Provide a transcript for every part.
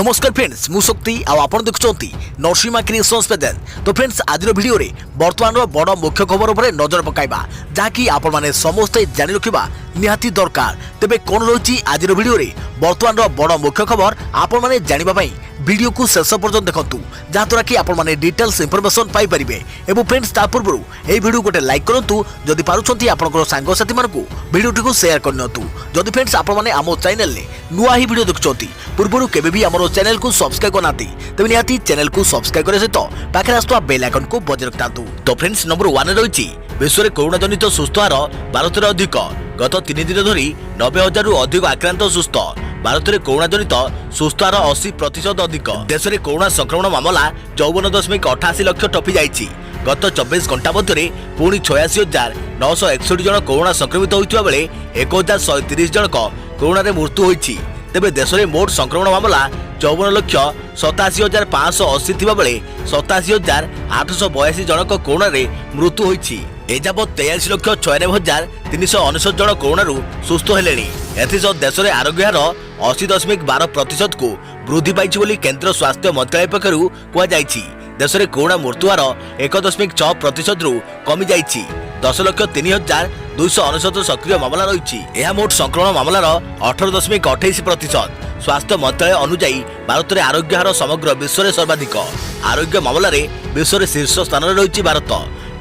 नमस्कार फ्रेंड्स मु शक्ति आपण देखुंती नरसिंहा क्रिएशंस पेजेंट। तो फ्रेंड्स आज वीडियो रे वर्तमान बड़ मुख्य खबर उपर नजर पकाइबा जहाँकि आपण माने समस्ते जानि रखिबा निहाती दरकार। तेबे कोन रही आज वीडियो रे वर्तमान बड़ मुख्य खबर आपण माने जानिबा पई वीडियो को शेष पर्यंत देखंतु जहाँद्वारा कि आपण माने डिटेल्स इंफॉर्मेशन पाई परिबे। एवं फ्रेंड्स ता पूर्व ए वीडियो गोटे लाइक करंतु जदि पारुछंती आपनकर सांग साथी मानकु वीडियो को शेयर करनतु। जदि फ्रेंड्स आपण माने हमो चैनल ले नुआ ही वीडियो देखुछंती पूर्व केबे भी हमरो चैनल को सब्सक्राइब करनाती तबे निहाती चैनल को सब्सक्राइब करे सहित पाखे आसुवा बेल आइकन को बजाय रखतांतु। तो फ्रेंड्स नंबर 1 रही विश्व में कोरोना जनित सुस्थ हार भारत में अधिक गत 3 दिन धरी 90,000 रु अधिक आक्रांत सुस्थ। भारत में कोरोना जनित सुस्थ हार 80% अधिक। देश में कोरोना संक्रमण मामला 54.88 लाख टपी जाइछि। गत 24 घंटा मध्य पुणी 86,961 जन कोरोना संक्रमित होइतिबा बेले 1,130 जन कोरोना रे मृत्यु होइछि। तेबे देश में मोट संक्रमण मामला 54,87,580 थिबा बेले 87,882 जनक कोरोना रे मृत्यु होइछि। एजाबत 83,96,399 जन कोरोना सुस्थ हेलेनी। एथिसह देश में आरोग्य हार 80.12% को वृद्धि पाइछि बोली केंद्र स्वास्थ्य मंत्रालय पक्षरु कुआ जाइछि। देश में कोरोना मृत्यु हार 1.6% रु कमी जाइछि। 10,03,299 सक्रिय मामला रही। यह मोट संक्रमण मामलार 18.28%। स्वास्थ्य मंत्रालय अनुजाई भारत में आरोग्य हार समग्र विश्व में सर्वाधिक। आरोग्य मामला रे विश्व में शीर्ष स्थान रही भारत।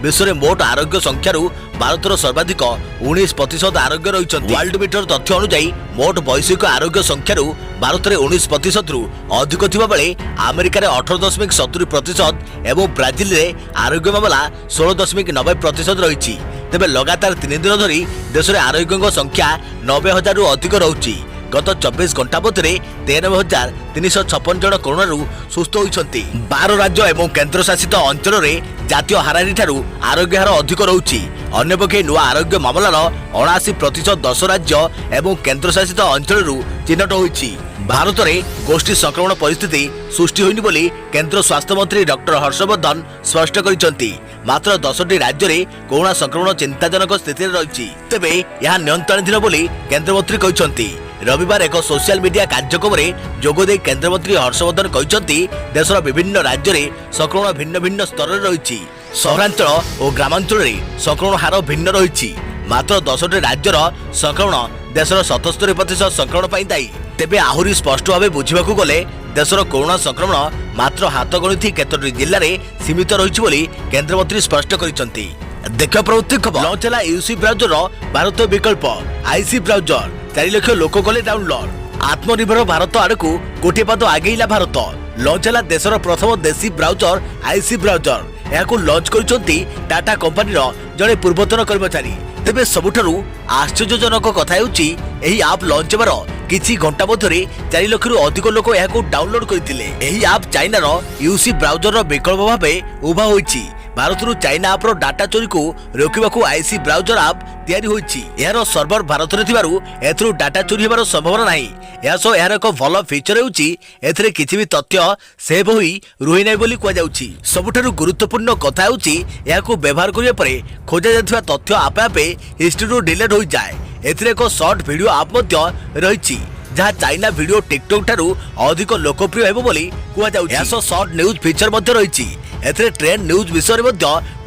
विश्व में मोट आरोग्य संख्यार भारतर सर्वाधिक 19% आरोग्य रही। वर्ल्ड मीटर तथ्य अनुजाई मोट वैश्विक आरोग्य संख्यार भारत में 19% रु अधिक थिबा बेले अमेरिका रे 18.70% एवं ब्राजिल रे आरोग्य मामला 16.90% रही। तेबे लगातार 3 दिन धरी देश में आरोग्य संख्या 90,000 रु अधिक रही। गत 24 घंटा मध्य 93,356 जन कोरोना सुस्थ होइछंती। 12 राज्य एवं केंद्र शासित अंचल में जातीय हाराहारी ठारू आरोग्य हार अधिक रहुछि। अन्यपक्षे नुआ आरोग्य मामलार 79% 10 राज्य एवं केंद्र शासित अंचल चिन्हट होइछि। भारत में गोष्ठी संक्रमण परिस्थिति सृष्टि होइनि बोली केंद्र स्वास्थ्य मंत्री डॉक्टर हर्षवर्धन स्पष्ट करिसेंती। मात्र 10टी राज्य में कोरोना संक्रमण चिंताजनक स्थिति रही। तेबे यह नियंत्रणाधीन बोली केंद्र मंत्री कहिसेंती। रविवार एक सोशल मीडिया कार्यक्रम में जोगदे केंद्र मंत्री हर्षवर्धन कहिसेंती देशर विभिन्न राज्य में संक्रमण भिन्न भिन्न स्तर रही। सहरांचल और ग्रामांचल में संक्रमण हार भिन्न रही। मात्र 10टी राज्यर संक्रमण देशर 77% संक्रमण पाई दायी। तेबे आहुरी स्पष्ट भाव बुझाक गले देशर कोरोना संक्रमण मात्र हाथ गणित केतोटी जिले में सीमित रही बोली केंद्र मंत्री स्पष्ट करिसेंती। देखा प्रवृत्ति खबर लॉन्च है यूसी ब्राउजर भारत विकल्प आईसी ब्राउजर 4 लाख लोक कले डाउनलोड। आत्मनिर्भर भारत आड़ को गोटे पाद आगेला भारत। लॉन्च है देशर प्रथम देशी ब्राउजर आईसी ब्राउजर। यह लॉन्च करिसेंती टाटा कंपनी जड़े पूर्वतन कर्मचारी। तेबे सबुठारु आश्चर्यजनक कथा हेउची एही आप लॉन्च हेबार किछि घंटा मध्य 4 लाख रु अधिक लोक यहाको डाउनलोड करथिले। एही आप चाइनार यूसी ब्राउजर विकल्प भाबे उभा होईछि। भारत चाइना आप डाटा चोरी को रोकवाकू आईसी ब्राउजर आप तैयारी होईछि। यार सर्वर भारत में थिबारु एथरु डाटा चोरी हेबार संभावना नाही। या सो यार एक भल फीचर हेउछि एथरे किछि भी तथ्य सेव होई रुहि नै बोली कुआ जाउछि। सबुठारु गुरुत्वपूर्ण कथा हेउछि याको व्यवहार करिया परे खोजा जाथिबा तथ्य आपे आपे हिस्ट्री डिलीट होई जाय। एथरे एक शॉर्ट वीडियो आप मध्य रहिछि जहाँ चाइना वीडियो टिकटॉक ठारू अधिक लोकप्रिय हेबो बोली कुआ जाउछि। या सो शॉर्ट न्यूज फीचर मध्य रहिछि। एथरे ट्रेंड न्यूज विषय में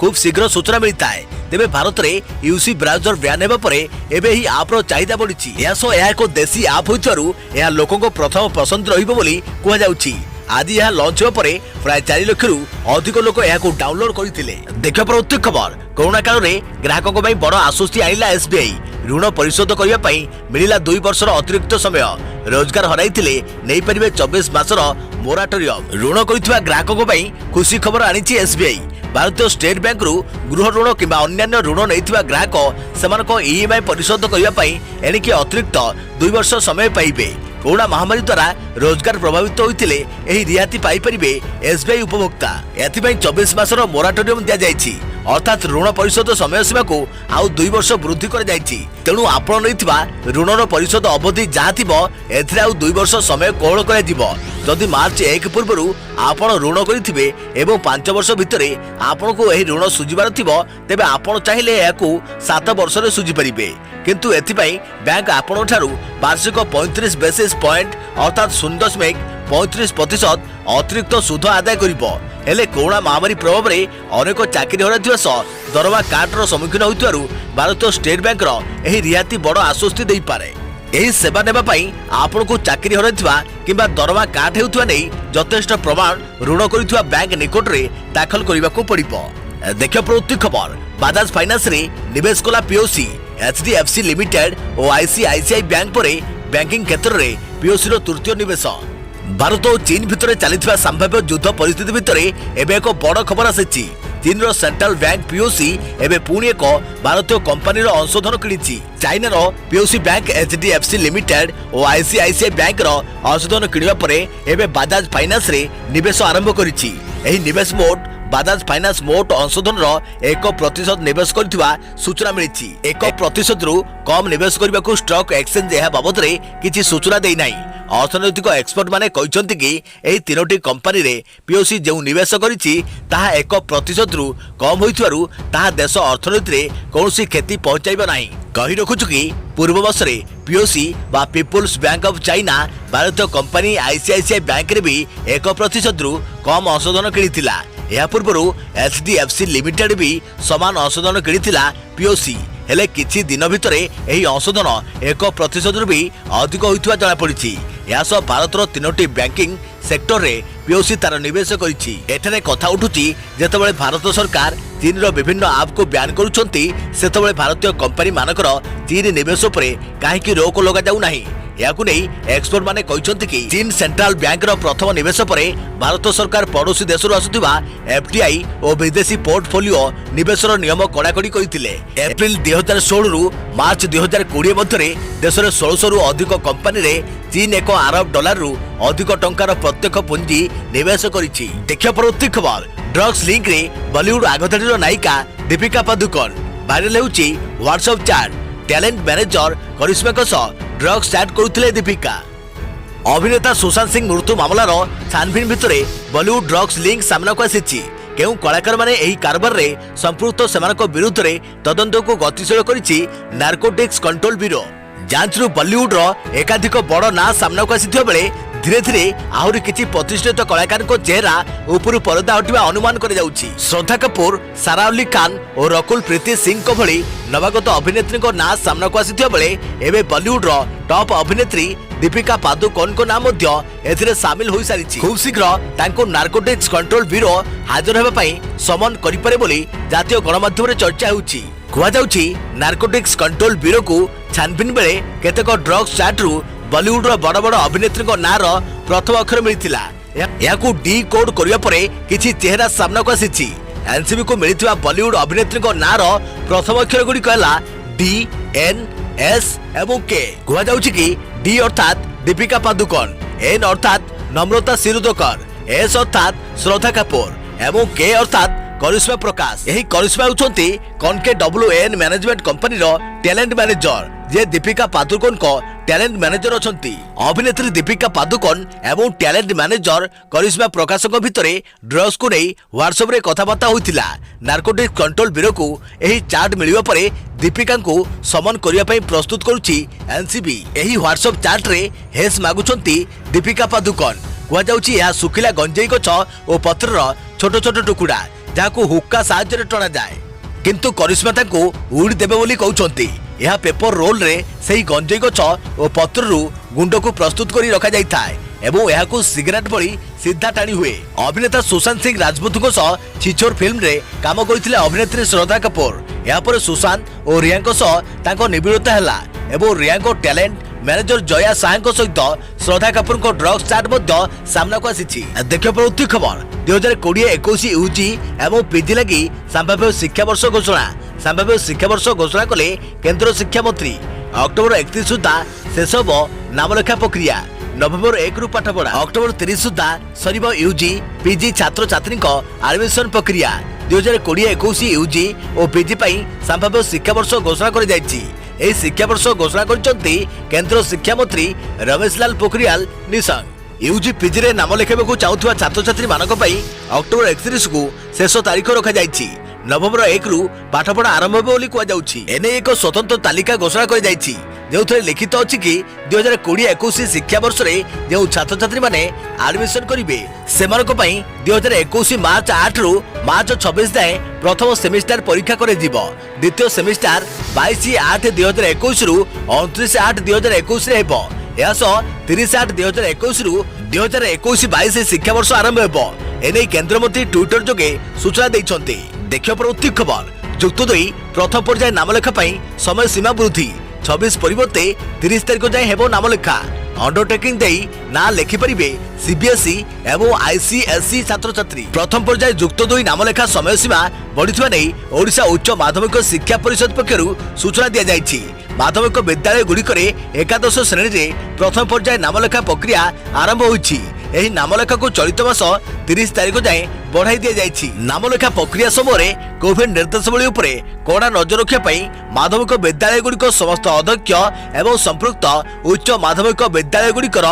खूब शीघ्र सूचना मिलता है। तेबे भारत में यूसी ब्राउजर बैन हेबा परे एबे ही आप रो चाहिदा बढ़िछि। यासो यह एक देशी आप होइथारु यह लोकों को प्रथम पसंद रहिबो बोली कुआ जाउछि। आज यह लॉन्च होबा परे प्राय 4 लाख रु अधिक लोक यहाको डाउनलोड करथिले। देखा प्रवृत्ति खबर कोरोना काल रे ग्राहकों को बड़ आश्वस्ति आइला एसबीआई। ऋण परिशोध करने पाई मिलिला 2 वर्षर अतिरिक्त समय। रोजगार हराइथिले नै परिबे 24 मासर मोराटोरियम। ऋण करिथिबा ग्राहकों पाई खुशी खबर आनिछि एसबीआई। भारतीय स्टेट बैंक रु गृह ऋण किंबा अन्यान्य ऋण नैथिबा ग्राहक सेमानको ईएमआई परिशोध करने पाई एणिकी अतिरिक्त 2 वर्ष समय पाइबे। कोरोना महामारी द्वारा रोजगार प्रभावित होइथिले एही रियाती पाई परिबे एसबीआई उपभोक्ता। एथिपई 24 मासर मोराटोरियम दिया जायछि। अर्थात ऋण परिशोध समय सीमा को आउ 2 वर्ष वृद्धि कर जायछि। तेणु आपण नैथिबा ऋणर परिशोध अवधि जहाँ थिबो एथिरे आउ 2 वर्ष समय कोहल करा जिवो। जदि मार्च 1 पूर्व आपण ऋण करिथिबे एवं 5 वर्ष भितरे आपण को एही ऋण सुझिबार थिबो तेबे आपण चाहिले याकू 7 वर्ष रे सुझि परिबे। किंतु एथिपई बैंक आपण ठारू वार्षिक 35 बेसिस पॉइंट अर्थात 0.35 35% अतिरिक्त सुध आदाय करिब। हेले कोरोना महामारी प्रभाव में अनेक चाकरी हराइथिबा सह दरमा काटर सम्मुखीन होइतिबारु भारतीय स्टेट बैंक एही रियाती बड़ आश्वस्ति देई पारे। एही सेवा नेबा पई आपनको चाकरी हराइथिबा किंबा दरमा काट हेउथिबा नै यथेष्ट प्रमाण ऋण करिथिबा बैंक निकट रे दाखल करिबाकू पड़िबो। देखियो प्रवृत्ति खबर बजाज फाइनेंस रे निवेश कला पीओसी एचडीएफसी लिमिटेड और आईसीआईसीआई बैंक पर बैंकिंग क्षेत्र में पीओसी रो तृतीय निवेश। भारत और चीन भितर चलता संभाव्य युद्ध परिस्थिति भितर एवं एक बड़ खबर आसी। चीन रो सेंट्रल बैंक पीओसी एवं पुणी एक भारतीय कंपनी अंशधन किणी। चाइना रो पीओसी बैंक एचडीएफसी लिमिटेड और आईसीआईसीआई बैंक रो अंशधन किणवा परे एवं बजाज फाइनेंस रे निवेश आरंभ करिछि। एही निवेश मोट बजाज फाइनेंस मोट अंशधन 1% निवेश करथिबा सूचना मिली। 1% रु कम निवेश करने को स्टॉक एक्सचेंज यह बाबद रे किछि सूचना देई नाही। अर्थनैतिक एक्सपर्ट माने कहते कि एही तीनोटी कंपनी रे पीओसी जो निवेश करिछि ताहा 1% रु कम होइथिबारु ताहा देश अर्थनीति रे कोनोसी क्षति पहुंचाइबा नाही। कहि रखुछु कि पूर्व वर्ष रे पीओसी बा पीपुल्स बैंक ऑफ चाइना भारतीय कंपनी आईसीआईसीआई बैंक रे भी 1% रु कम अंशधन किଣିथिला। या पूर्व एचडीएफसी लिमिटेड भी समान अंशधन किଣିथिला पीओसी। हेले किछि दिन भितरे एही अंशधन 1% रु भी अधिक होइथिबा जଣା पड़िछि। या सह भारतर तीनोटी बैंकिंग सेक्टर रे पीओसी तार निवेश करिछि। एठारे कथा उठुछि जेतेबेले भारत सरकार चीन रो विभिन्न ऐप को बैन करूछंती सेतेबेले भारतीय कंपनी मानकर चीन निवेश उपरे काहेकि रोक लगा जाउ नाही। याकु नै एक्सपर्ट माने कहछंती कि चीन सेंट्रल बैंक रो प्रथम निवेश परे भारत सरकार पड़ोसी देश रो आसुथिबा एफडीआई और विदेशी पोर्टफोलियो निवेश रो नियम कड़ाकड़ी करिथिले। एप्रिल 2016 रु मार्च 2020 मध्यरे देश रे 1600 रु अधिक कंपनी रे चीन 1 अरब डॉलर रु अधिक टंकार प्रत्यक्ष पूंजी निवेश करिछि। देखियो प्रवृत्ति खबर ड्रग्स लिंक रे बॉलीवुड आगधाड़ी रो नायिका दीपिका पादुकोण वायरल हेउछि WhatsApp chat. Talent manager Karishma को ड्रग्स चैट करुथिले दीपिका। अभिनेता सुशांत सिंह मृत्यु मामलार छानबीन भितरे बॉलीवुड ड्रग्स लिंक सामना को आसीछि। केउ कलाकार माने एही कारबार रे संपृक्त सेमानक विरुद्ध रे तदंत को गतिशील करिछि नार्कोटिक्स कंट्रोल ब्यूरो। जांच रु बॉलीवुड रो एकाधिक बड़ ना सामना को आसीथिबा बेले धीरे धीरे आहुरी किछि प्रतिष्ठित कलाकार को चेहरा ऊपर पर्दा हटिबा अनुमान कर जाउछि। श्रद्धा कपूर, सारा अली खान और रकुल प्रीति सिंह को भली नवागत अभिनेत्री को ना सामना को आसीथिबा बेले एबे बॉलीवुड रो टॉप अभिनेत्री दीपिका पादुकोण को नाम मध्य एथिरे शामिल होई सारिछि। खूब शीघ्र तांको नार्कोटिक्स कंट्रोल ब्यूरो हाजर हेबा पई समन करि पारे बोली जातीय गणमाध्यम रे चर्चा होउछि। कुआ जाउछि नार्कोटिक्स कंट्रोल ब्यूरो को छानबीन बेले केतेक ड्रग्स चैट रु बॉलीवुड रो बड़ बड़ अभिनेत्री को नार प्रथम अक्षर मिलिथिला। याकू डी कोड करिया परे किछि चेहरा सामना को आसीछि। एनसीबी को मिलिथिबा बॉलीवुड अभिनेत्री को नार प्रथम अक्षर गुडी कहला डी एन एस एवं के। कुआ जाउछि कि डी अर्थात दीपिका पादुकोण, एन अर्थात नम्रता सिरुदकर, एस अर्थात श्रद्धा कपूर एवं के अर्थात करिश्मा प्रकाश। यही करिश्मा होउछंती कनके डब्ल्यूएन मैनेजमेंट कंपनी रो टैलेंट मैनेजर जे दीपिका पादुकोण को टैलेंट मैनेजर अछंती। अभिनेत्री दीपिका पादुकोण एवं टैलेंट मैनेजर करिश्मा प्रकाश भितरे ड्रग्स को नहीं व्हाट्सएप रे कथाबार्ता होइतिला। नार्कोटिक्स कंट्रोल ब्यूरो को एही चार्ट मिलिबा परे दीपिका को समन करिया पई प्रस्तुत करूछि एनसीबी। एही व्हाट्सएप चार्ट रे हेस मागुछंती दीपिका पादुकोण। कुआ जाउछि या सुखिला गंजेई गछ ओ पत्रर छोट छोट टुकुडा जाको हुक्का साहाय्य टणा जाए, किंतु करिश्मा ताको उड़ी देबे बोली कहउछंती। यह पेपर रोल रे सही गंजेई गछ ओ पत्ररु गुंड को प्रस्तुत करी रखा जाई थाए एवं यह को सिगरेट भली सीधा टाणी हुए। अभिनेता सुशांत सिंह राजपूत को सह छिछोर फिल्म रे काम करथिले अभिनेत्री श्रद्धा कपूर। या पर सुशांत और रिया को सह ताको निबिड़ता हैला एवं रिया को टैलेंट मैनेजर जया साह सहित श्रद्धा कपूर को ड्रग्स चार्ट सामना को आसी। देखियो प्रवृत्ति खबर 2020-21 यूजी एवं पीजी लगी संभाव्य शिक्षा वर्ष घोषणा। संभाव्य शिक्षा वर्ष घोषणा कले केंद्र शिक्षा मंत्री। अक्टोबर 31 सुधा शेष होब नामलेखा प्रक्रिया। नवेम्बर 1 रु पाठपढ़ा। अक्टोबर 30 सुधा सरिब यूजी पीजी छात्र छात्री एडमिशन प्रक्रिया। 2020-21 यूजी और पीजी संभाव्य शिक्षा वर्ष घोषणा कर जायछि। एही शिक्षा वर्ष घोषणा करछंती केंद्र शिक्षा मंत्री रमेश लाल पोखरियाल निशंक। यूजी पीजी रे नाम लेखाइबाकू चाहुथिबा छात्र छात्री मानक पई अक्टोबर 31 को शेष तारीख रखा जायछि। नवेम्बर 1 रु पाठपढ़ा आरंभ होबो बोली कुआ जाउछि। एने एक स्वतंत्र तालिका घोषणा कर जायछि। जो लिखित अच्छी कि 2020-21 शिक्षा वर्ष में जो छात्र छात्री मैंने आडमिशन करेंगे से 2021 मार्च 8 रु मार्च 26 जाए प्रथम सेमिस्टार परीक्षा कर द्वितीय सेमिस्टार 22/8/2021 रु 29/8/2021 यह 30/8/2021 रु 2021-22 शिक्षा वर्ष आरंभ हो एने केंद्र मंत्री ट्विटर जोगे सूचना देइछन्ते। देखियो प्रवृत्ति खबर युक्त 2 प्रथम पर्याय नामलेखा समय सीमा वृद्धि 26 परिवर्ते 30 तारिख जाए हेबो नामलेखा अंडरटेकिंग दे ना लेखिपारे सीबीएसई एवं आईसीएसई छात्र छात्री प्रथम पर्याय युक्त 2 नामलेखा समय सीमा बढ़िथिबा नै ओडिशा उच्च माध्यमिक शिक्षा परिषद पक्षरु सूचना दिया जायछि। माध्यमिक विद्यालय गुड़िकरे एकादश श्रेणी में प्रथम पर्याय नामलेखा प्रक्रिया आरंभ होइछि। एही नामलेखा को चलित मास 30 तारिख जाए बढ़ाई दि जाइछि। नामलेखा प्रक्रिया समय कोविड निर्देशावली उपरे कड़ा नजर रखिया माध्यमिक विद्यालय गुड़िक समस्त अध्यक्ष एवं संपृक्त उच्च माध्यमिक विद्यालय गुड़िकर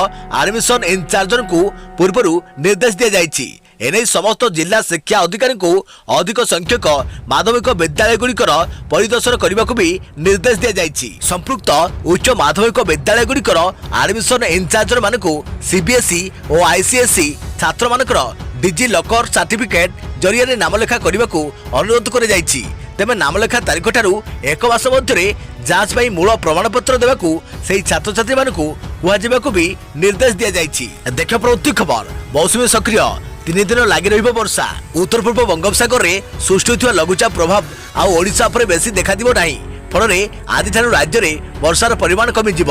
एडमिशन इनचार्जर को पूर्व निर्देश दि जाइछि। एने समस्त जिला शिक्षा अधिकारी को अधिक संख्यक माध्यमिक विद्यालय गुड़िकर परिदर्शन करने को भी निर्देश दि जाइछि। संपृक्त उच्च माध्यमिक विद्यालय गुड़िकर एडमिशन इनचार्जर मानक सीबीएसई और आईसीएसई छात्र मानकर डिजी लॉकर सर्टिफिकेट जरिए नामलेखा करने को अनुरोध कर जाइछि। तेबे नामलेखा तारीख ठारू एक मास मध्य जांच पाई मूल प्रमाणपत्र देवाकू सेही छात्र छात्री मानकू कुहाजिबाकू भी निर्देश दि जाइछि। देख प्रवृत्ति खबर मौसुमी सक्रिय 3 दिन लगी रही वर्षा उत्तर पूर्व बंगोपसागर में सृष्टि होता लघुचाप प्रभाव आउ ओडिशा पर बेसी देखा नहीं फल आज राज्य में वर्षार परिमाण कमिज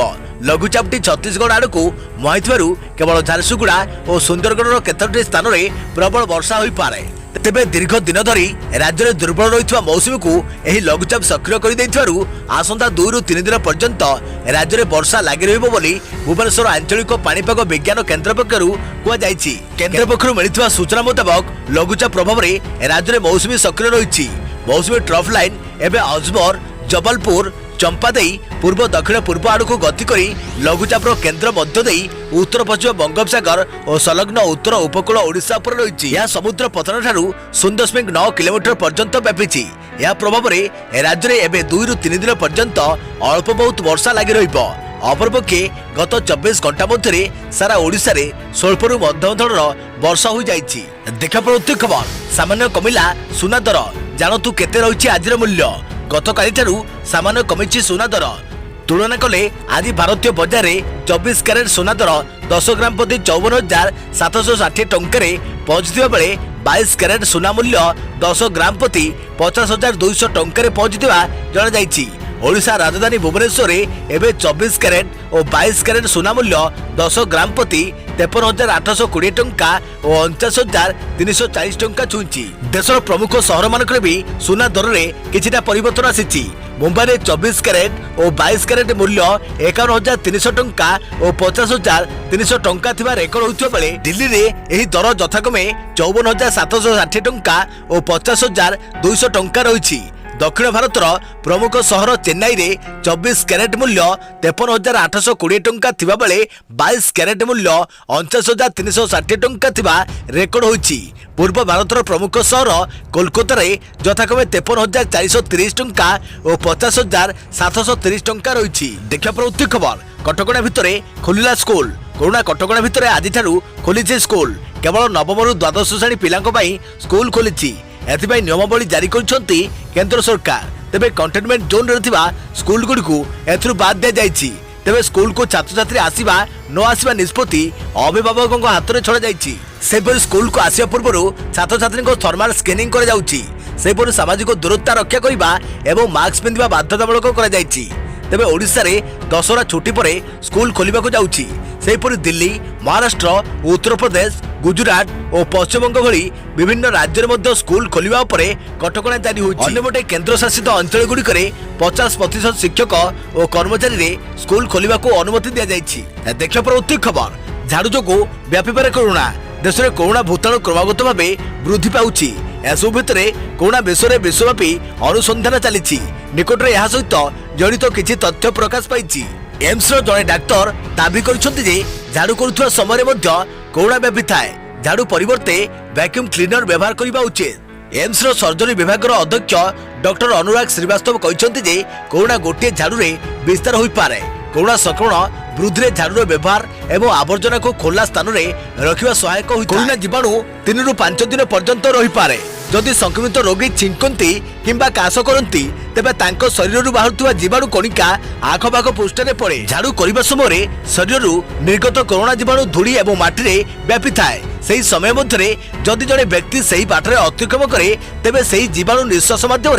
लघुचापटी छत्तीसगढ़ आड़ को मुहाई केवल झारसुगुड़ा और सुंदरगढ़ केतोटी स्थान में प्रबल वर्षा हो पारे। तेबे दीर्घ दिन धरी राज्य में दुर्बल रही मौसुमी को यह लघुचाप सक्रिय कर आसंता 2 ରୁ 3 दिन पर्यंत राज्य में वर्षा लगी रही भुवनेश्वर आंचलिक पाणीपाग विज्ञान केन्द्र पक्षर कहुई। केन्द्र पक्षर मिलता सूचना मुताबक लघुचाप प्रभाव में राज्य में मौसुमी सक्रिय रही। मौसुमी ट्रफ लाइन एवं अजमेर जबलपुर चंपा दे पूर्व दक्षिण पूर्व आड़ को गति करी लघुचाप केन्द्र मध्य दे उत्तर पश्चिम बंगोपसागर और संलग्न उत्तर उपकूल ओडिशा पर रही। यह समुद्र पतन ठारू 0.9 किलोमीटर पर्यंत व्यापी। यह प्रभाव में राज्य में एवं 2 ରୁ 3 दिन पर्यंत अल्प बहुत वर्षा लगी रही। अपरपक्षे गत 24 घंटा मध्य सारा ओडिशा रे स्वल्परू मध्यम धरणर वर्षा हो जाइछि। देखा प्रवृत्ति खबर सामान्य कमिला सुना दर जानतु केते रही आज मूल्य गतकाली ठारू सामान्य कमिछि सुना दर तुलना कले आज भारतीय बाजार में 24 कैरेट सुना दर 10 ग्राम प्रति 54,760 टंकार पहुंचता बेले 22 कैरेट सुना मूल्य 10 ग्राम प्रति 50,200 टंकार पहुंचता जणाଯାଇଛି। ओडिशा राजधानी भुवनेश्वर एवं 24 कैरेट और 22 कैरेट सुना मूल्य 10 ग्राम प्रति 53,820 टंका और 49,340 टंका छुईची। देशर प्रमुख सहर मानक भी सुना दर में किछिटा परिवर्तन आसी। मुंबई में 24 कैरेट और 22 कैरेट मूल्य 51,300 टंका और 50,300 टंका थिबा रेकर्ड होइतो बेले दिल्ली रे एही दर यथाक्रमे 54,760 टंका और 50,200 टंका रही। दक्षिण भारतर प्रमुख सहर चेन्नई रे 24 कैरेट मूल्य 53,820 टंका थिबा बेले 22 कैरेट मूल्य 49,360 टंका थिबा रेकर्ड होइछि। पूर्व भारतर प्रमुख सहर कोलकाता रे यथाक्रमे 53,430 टंका और 50,730 टंका रही। देखा प्रवृत्ति खबर कटकणा भितर खोलिला स्कूल कोरोना कटकणा भितर आज खोली स्कूल केवल नवम रु द्वादश श्रेणी पिलांक पई स्कूल खोली। एथिपाई नियमावली जारी करछंती केंद्र सरकार। तेबे कंटेनमेंट जोन रे थिबा स्कूल गुडी को एथरु बाद दे जाइछि। तेबे स्कूल को छात्र छात्री आसीबा न आसीबा निष्पत्ति अभिभावकों हाथ में छड़ा जाइछि। सेपरि स्कूल को आसिया पूर्व छात्र छात्री को थर्माल स्कैनिंग कर जाउछि। सेपरि सामाजिक दूरता रक्षा करबा एवं मास्क पिंधिबा बाध्यतामूलक कर जाइछि। तेबे ओडिशा रे दशहरा छुट्टी पर स्कूल खोलिबाको जाउछि। सेपरि दिल्ली महाराष्ट्र उत्तर प्रदेश गुजरात और पश्चिमबंग भली विभिन्न राज्य में स्कूल खोलिबा उपरे कटकणा जारी होइछि। अन्यपटे केंद्र शासित अंचल गुड़िकरे 50% शिक्षक और कर्मचारी रे स्कूल खोलिबा को अनुमति दिया जाइछि। देखियो प्रवृत्ति खबर झाड़ू जोगु व्यापीबारे कोरोना देश में कोरोना भूताणु क्रमागत भाव वृद्धि पाउछि। एसबु भितर कोरोना विषय विश्वव्यापी अनुसंधान चली निकटरे यह सहित जड़ित किछि तथ्य प्रकाश पाइछि। एम्स रो जड़े डाक्तर दाबी करछन्ति जे झाड़ू करुवा समय कोरोना व्यापी थाए झाड़ू परिवर्ते वैक्यूम क्लीनर व्यवहार करबा उचित। एम्स रो सर्जरी विभाग अध्यक्ष डॉक्टर अनुराग श्रीवास्तव कहते कोरोना गोटे झाड़ू रे विस्तार हो पारे। कोरोना संक्रमण वृद्धि झाड़ूर व्यवहार एवं आवर्जना को खोला स्थान में रखा सहायक होता है। कोरोना जीवाणु 3 ରୁ 5 दिन पर्यंत रही पारे। जदि संक्रमित रोगी छिंकती किंबा काश करती तेबे तांको शरीर बाहर जीवाणु कणिका आखपाख पृष्ठ पड़े। झाड़ू करने समय शरीर निर्गत कोरोना जीवाणु धूली और माटी में व्यापी थाए। सही समय मध्य जदि जड़े व्यक्ति सही बाटर अतिक्रम करे तेबे सही जीवाणु निश्वास माध्यम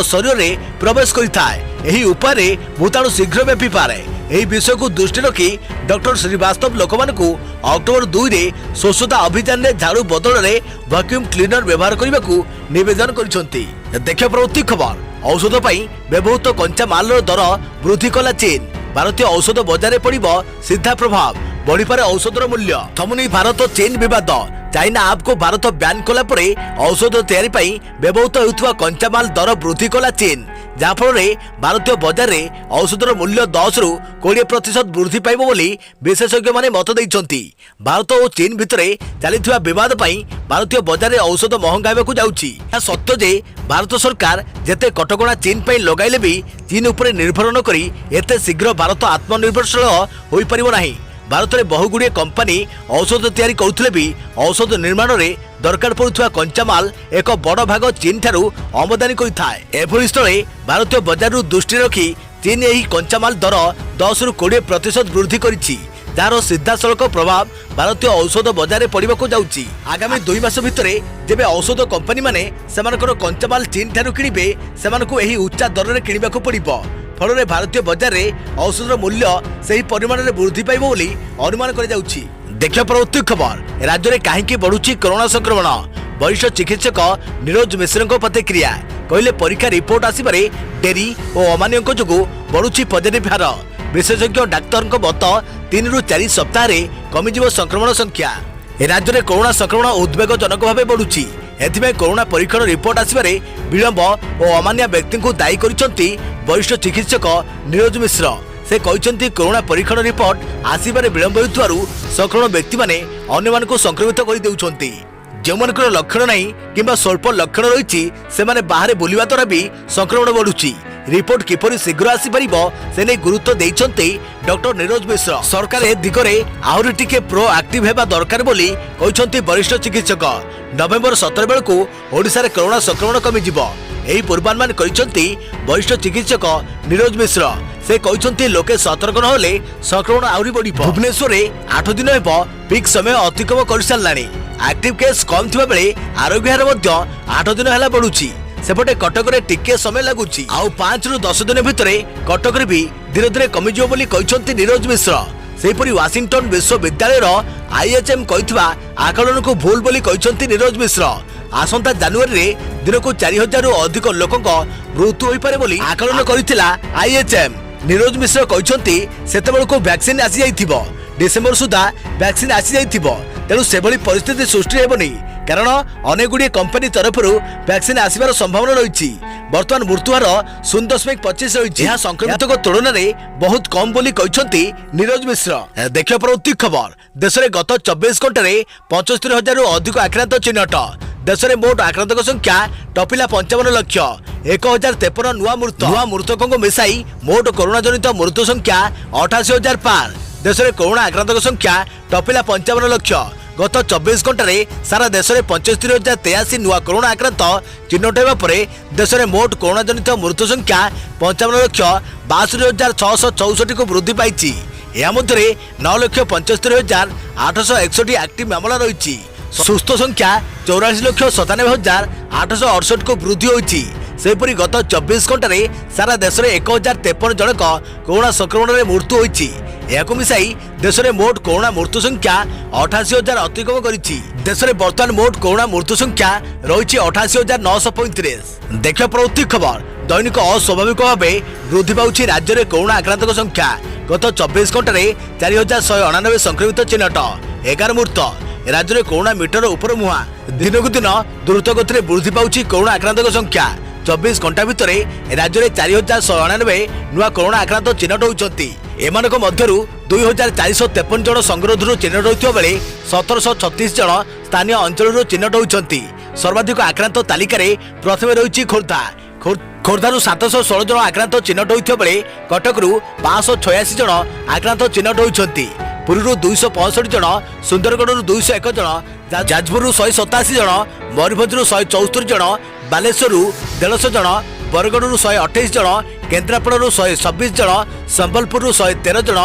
शरीर में प्रवेश करिथाए। एही उपाय भूताणु शीघ्र व्यापी पारे। एही विषय को दृष्टि रखी डॉक्टर श्रीवास्तव लोकमानकु अक्टोबर 2 रे स्वच्छता अभियान में झाड़ू बदल में वैक्यूम क्लीनर व्यवहार करने को निवेदन करिसेंती। देखिए प्रवृत्ति खबर। औषध पाई व्यवहृत कंचा माल दर वृद्धि कला चीन। भारतीय औषध बजार पड़िबो सीधा प्रभाव। बढ़िपारे औषधर मूल्य। थमुनी भारत चीन विवाद। चाइना आप को भारत बैन कला परे औषध तैयारी पाई व्यवहृत होउथुवा कंचा माल दर वृद्धि कला चीन। जाफल भारतीय बजार में औषधर मूल्य 10 ରୁ 20% वृद्धि पाइब बोली विशेषज्ञ माने मत देइछंती। भारत और चीन भितर चलीथिबा विवाद पाई भारतीय बजार में औषध महंगा होबाकू जाउछि। सत्य जे भारत सरकार जेते कटकणा चीन पाई लगाइले भी चीन उपरे निर्भर न करी एते शीघ्र भारत आत्मनिर्भरशील होई परिबो नाही। भारत में बहुगुड़े कंपानी औषध तैयारी करुथिले भी औषध निर्माण में दरकार पड़ुवा कंचा माल एक बड़ भाग चीन ठारू आमदानी करिथाए। एभली स्थले भारतीय बजार दृष्टि रखी चीन यही कंचा माल दर 10 ରୁ 20% वृद्धि करिछि, जार सीधासलख प्रभाव भारतीय औषध बजार में पड़ाक जाउछि। आगामी 2 मास भितर जेबे औषध कंपानी माने सेमानकर कंचा माल चीन ठारू किनिबे सेमानकु एही उच्चा दर में किनिबाकू पड़िबो। फल भारतीय बजार में औषधर मूल्य सही परिमाण में वृद्धि पाइब बोली अनुमान करा जाउछि। देखिए प्रवृत्ति खबर। राज्य में कहीं बढ़ुछि कोरोना संक्रमण। वरिष्ठ चिकित्सक नीरज मिश्र प्रतिक्रिया। कहले परीक्षा रिपोर्ट आसबारे डेरी और अमान्य जो बढ़ुछि पॉजिटिव हार। विशेषज्ञ डाक्तर मत 3 ରୁ 4 सप्ताह कमिजिव संक्रमण संख्या। राज्य में कोरोना संक्रमण उद्वेगजनक भाव बढ़ुछि। एथिमे कोरोना परीक्षण रिपोर्ट आसबारे विलंब और अमान्य व्यक्ति को दायी करिसेंती वरिष्ठ चिकित्सक नीरज मिश्र। से कहते कोरोना परीक्षण रिपोर्ट आसबारे विलंब होइथारु संक्रमण व्यक्ति माने अन्य मानकु संक्रमित कर देउछंती। जेमनकर लक्षण नहीं किंबा स्वल्प लक्षण रही से माने बाहर बुलिबा द्वारा भी संक्रमण बढ़ुछि। रिपोर्ट किपरि शीघ्र आसी परिबो से नै गुरुत्व देइछंती डॉक्टर नीरज मिश्र। सरकार ए दिगरे आहुरी टिके प्रोएक्टिव हेबा दरकार बोली कहछंती वरिष्ठ चिकित्सक। नवेम्बर 17 बेलकु ओडिसा रे कोरोना संक्रमण कमी जिवो एही पूर्वानुमान करिसंती वरिष्ठ चिकित्सक नीरज मिश्र। से कहते लोके सतर्क नहले संक्रमण आहुरी बढ़िबो। भुवनेश्वर 8 दिन हेबो पीक समय अतिक्रम कर सारलानी। एक्टिव केस कम थिबा बेले आरोग्य हार मध्य 8 दिन हेला बढ़ुछि। सेपटे कटक रे टिके समय लागुछि। आउ 5 ରୁ 10 दिन भितर कटक रे भी धीरे धीरे कमिजिबो बोली कहछंती नीरज मिश्र। सेपरि वाशिंगटन विश्वविद्यालय IHM कहिथिबा आकलन को भूल बोली कहछंती नीरज मिश्र। आसंता जनवरी रे दिन को 4000 ରୁ अधिक लोकक मृत्यु होई पारे बोली आकलन करिथिला IHM। नीरज मिश्र कहछंती सेतेबेलको वैक्सीन आसी जाइथिबो। डिसेंबर सुधा वैक्सीन आसी जाइथिबो। तेणु सेभली परिस्थिति सृष्टि हेबनी कारण अनेक गुडी कंपनी तरफ वैक्सीन आसबार संभावना रही। बर्तमान मृत्युहार 0.25 रही। यह संक्रमित तुलन में बहुत कम बोली कहते नीरज मिश्र। देखिए प्रवृत्ति खबर। देश में गत 24 घंटे 75,000 ରୁ अधिक आक्रांत चिन्हट। देश में मोट आक्रांतक संख्या टपिला 55 लाख। 1053 नुआ मृतकों को मिसाई मोट कोरोना जनित मृत्यु संख्या 88,000 पार। देश में कोरोना आक्रांतक संख्या टपिला 55 लाख। गत 24 घंटे सारा देश में 75,083 नुआ कोरोना आक्रांत चिन्हट होगा पर देश में मोट कोरोना जनित मृत्यु संख्या 55,62,664 को वृद्धि पाई। यह मध्य 9,75,861 एक्टिव मामला रही। सुस्थ संख्या 84,97,868 को वृद्धि होती। सेपरि गत 24 घंटे सारा देश में 1,053 जनक कोरोना संक्रमण में मृत्यु होती। यह मिसाई देश में मोट कोरोना मृत्यु संख्या 88,000 अतिक्रम करिछि। देश में वर्तमान मोट कोरोना मृत्यु संख्या रही 88,935। देखिए प्रवृत्ति खबर। दैनिक अस्वाभाविक भाव वृद्धि पाउछि राज्य में कोरोना आक्रांतक संख्या। गत 24 घंटे 4,199 संक्रमित चिन्हट, 11 मृत। राज्य में कोरोना मीटर उपर मुहां दिनकू दिन द्रुत गति वृद्धि पाउछि कोरोना आक्रांतक संख्या। 24 घंटा भितर राज्य में 4,199 नुआ कोरोना आक्रांत चिन्हट होती। एमानक मध्यरु 2,453 जन संगरोधर चिन्हट होइथिबा बेले 1,736 जन स्थानीय अंचल चिन्हट होती। सर्वाधिक आक्रांत तालिकार प्रथम रही खोर्धा। ଖୋର୍ଦ୍ଧାରୁ 716 ଜଣ ଆକ୍ରାନ୍ତ ଚିହ୍ନଟ ହୋଇଥିବା ବେଳେ କଟକରୁ 586 ଜଣ ଆକ୍ରାନ୍ତ ଚିହ୍ନଟ ହୋଇଛନ୍ତି। ପୁରୀରୁ 265 ଜଣ, ସୁନ୍ଦରଗଡ଼ରୁ 201 ଜଣ, ଯାଜପୁରରୁ 187 ଜଣ, ମୟୂରଭଞ୍ଜରୁ 174 ଜଣ, ବାଲେଶ୍ୱରରୁ 150 ଜଣ, ବରଗଡ଼ରୁ 128 ଜଣ, କେନ୍ଦ୍ରାପଡ଼ାରୁ 126 ଜଣ, ସମ୍ବଲପୁରରୁ 113 ଜଣ।